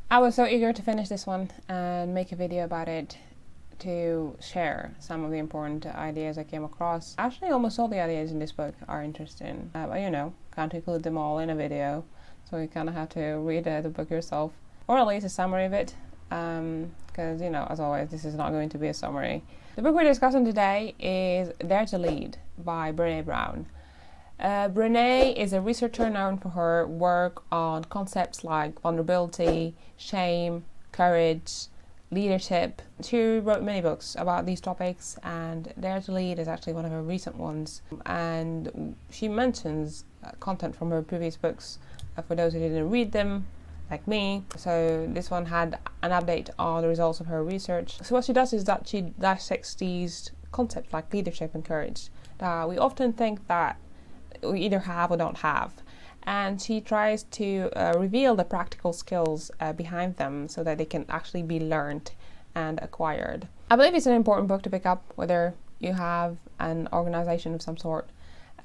I was so eager to finish this one and make a video about it to share some of the important ideas I came across. Actually, almost all the ideas in this book are interesting, but can't include them all in a video, so you kind of have to read the book yourself, or at least a summary of it, because, as always, this is not going to be a summary. The book we're discussing today is Dare to Lead by Brené Brown. Brené is a researcher known for her work on concepts like vulnerability, shame, courage, leadership. She wrote many books about these topics, and Dare to Lead is actually one of her recent ones. And she mentions content from her previous books for those who didn't read them, like me. So this one had an update on the results of her research. So what she does is that she dissects these concepts like leadership and courage that we often think that we either have or don't have, and she tries to reveal the practical skills behind them so that they can actually be learned and acquired. I believe it's an important book to pick up whether you have an organization of some sort,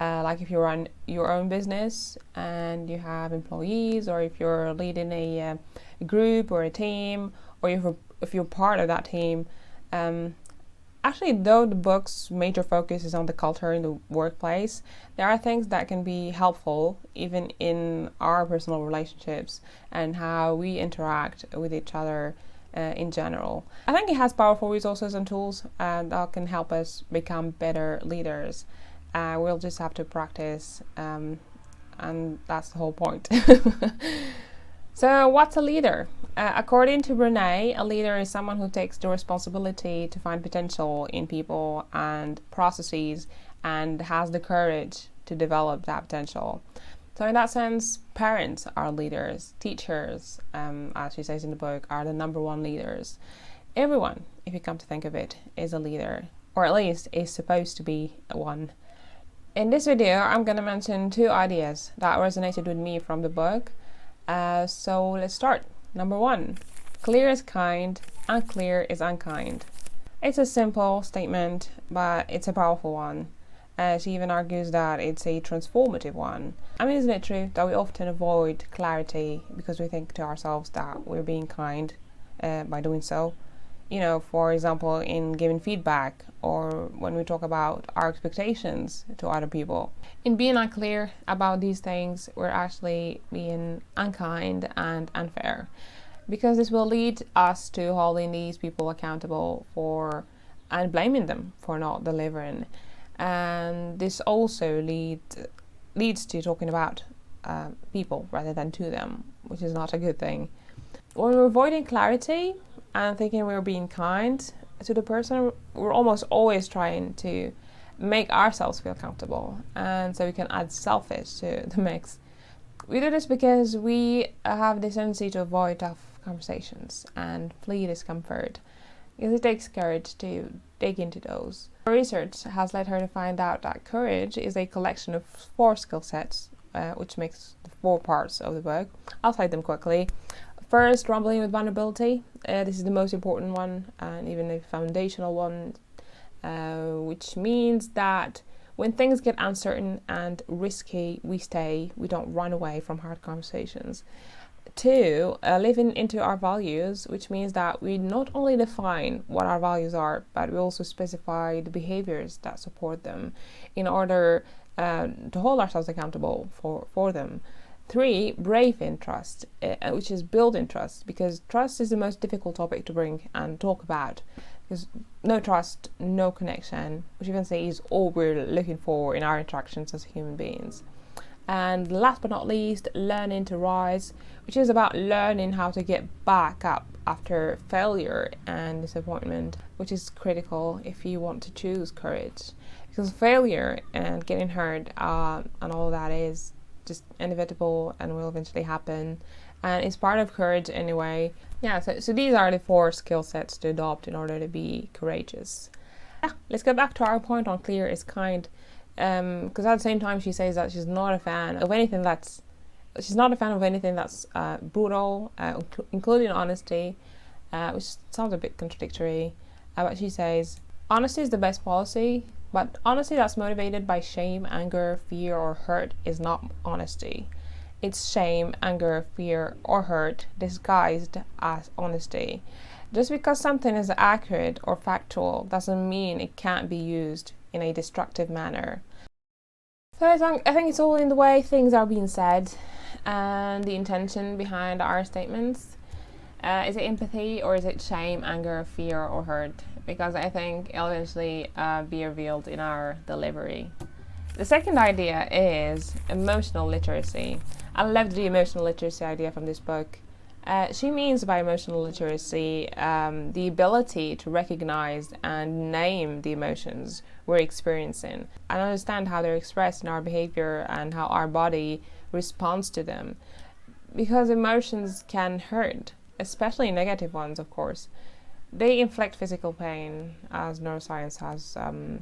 like if you run your own business and you have employees, or if you're leading a group or a team, or if you're part of that team. Actually, though the book's major focus is on the culture in the workplace, there are things that can be helpful even in our personal relationships and how we interact with each other in general. I think it has powerful resources and tools that can help us become better leaders. We'll just have to practice, and that's the whole point. So what's a leader? According to Brené, a leader is someone who takes the responsibility to find potential in people and processes and has the courage to develop that potential. So in that sense, parents are leaders. Teachers, as she says in the book, are the number one leaders. Everyone, if you come to think of it, is a leader, or at least is supposed to be one. In this video, I'm going to mention two ideas that resonated with me from the book. So let's start. Number 1, clear is kind, unclear is unkind. It's a simple statement, but it's a powerful one. She even argues that it's a transformative one. I mean, isn't it true that we often avoid clarity because we think to ourselves that we're being kind by doing so? For example, in giving feedback, or when we talk about our expectations to other people. In being unclear about these things, we're actually being unkind and unfair, because this will lead us to holding these people accountable for and blaming them for not delivering. And this also leads to talking about people rather than to them, which is not a good thing. When we're avoiding clarity and thinking we're being kind to the person, we're almost always trying to make ourselves feel comfortable, and so we can add selfish to the mix. We do this because we have this tendency to avoid tough conversations and flee discomfort, because it takes courage to dig into those. Her research has led her to find out that courage is a collection of 4 skill sets, which makes the 4 parts of the book. I'll cite them quickly. First, rumbling with vulnerability. This is the most important one, and even a foundational one, which means that when things get uncertain and risky, we stay. We don't run away from hard conversations. 2, living into our values, which means that we not only define what our values are, but we also specify the behaviors that support them in order to hold ourselves accountable for them. 3, brave in trust, which is building trust, because trust is the most difficult topic to bring and talk about, because no trust, no connection, which you can say is all we're looking for in our interactions as human beings. And last but not least, learning to rise, which is about learning how to get back up after failure and disappointment, which is critical if you want to choose courage, because failure and getting hurt and all that is just inevitable and will eventually happen, and it's part of courage anyway. So these are the 4 skill sets to adopt in order to be courageous. Let's get back to our point on clear is kind, because at the same time she says that she's not a fan of anything that's brutal, including honesty, which sounds a bit contradictory, but she says honesty is the best policy, but honesty that's motivated by shame, anger, fear, or hurt is not honesty. It's shame, anger, fear, or hurt disguised as honesty. Just because something is accurate or factual doesn't mean it can't be used in a destructive manner. So I think it's all in the way things are being said and the intention behind our statements. Is it empathy, or is it shame, anger, fear, or hurt? Because I think it'll eventually be revealed in our delivery. The second idea is emotional literacy. I loved the emotional literacy idea from this book. She means by emotional literacy the ability to recognize and name the emotions we're experiencing and understand how they're expressed in our behavior and how our body responds to them. Because emotions can hurt, especially negative ones, of course. They inflict physical pain, as neuroscience has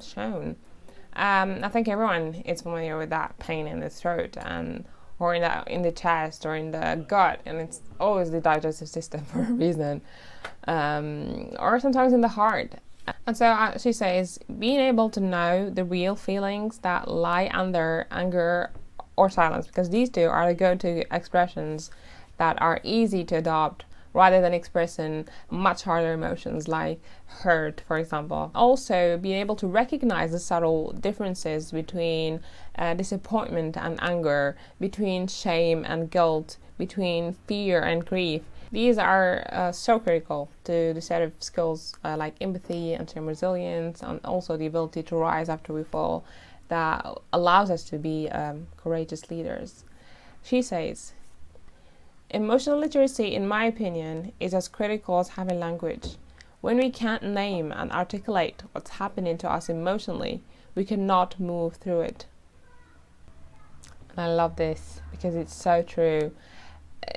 shown. I think everyone is familiar with that pain in the throat or in the chest or in the gut, and it's always the digestive system for a reason, or sometimes in the heart. And so she says, being able to know the real feelings that lie under anger or silence, because these two are the go-to expressions that are easy to adopt rather than expressing much harder emotions like hurt, for example. Also, being able to recognize the subtle differences between disappointment and anger, between shame and guilt, between fear and grief. These are so critical to the set of skills like empathy and resilience, and also the ability to rise after we fall, that allows us to be courageous leaders. She says, emotional literacy, in my opinion, is as critical as having language. When we can't name and articulate what's happening to us emotionally, we cannot move through it. And I love this because it's so true.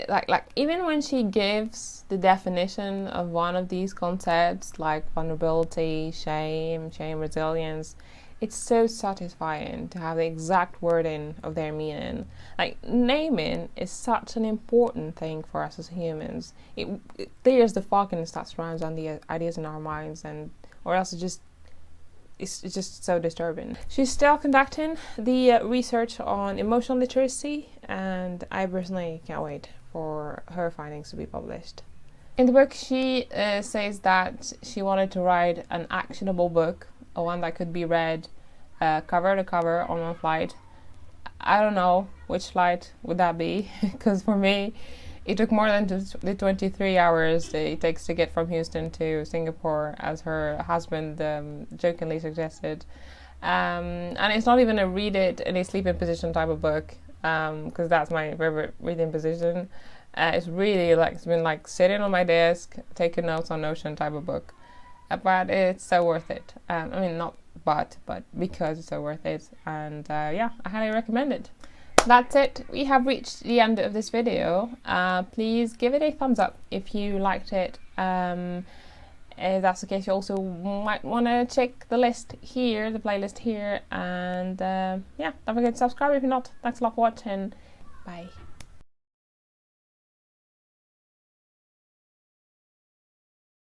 Like even when she gives the definition of one of these concepts, like vulnerability, shame, resilience, it's so satisfying to have the exact wording of their meaning. Like, naming is such an important thing for us as humans. It clears the fog and that surrounds on the ideas in our minds, or else it's just so disturbing. She's still conducting the research on emotional literacy, and I personally can't wait for her findings to be published. In the book, she says that she wanted to write an actionable book, one that could be read cover to cover on one flight. I don't know which flight would that be, because for me it took more than the 23 hours it takes to get from Houston to Singapore, as her husband jokingly suggested. And it's not even a read it in a sleeping position type of book, because that's my favorite reading position. It's really it's been like sitting on my desk, taking notes on Notion type of book. But it's so worth it. Not but because it's so worth it. And I highly recommend it. That's it. We have reached the end of this video. Please give it a thumbs up if you liked it. If that's the case, you also might want to check the list here, the playlist here. And don't forget to subscribe if you're not. Thanks a lot for watching. Bye.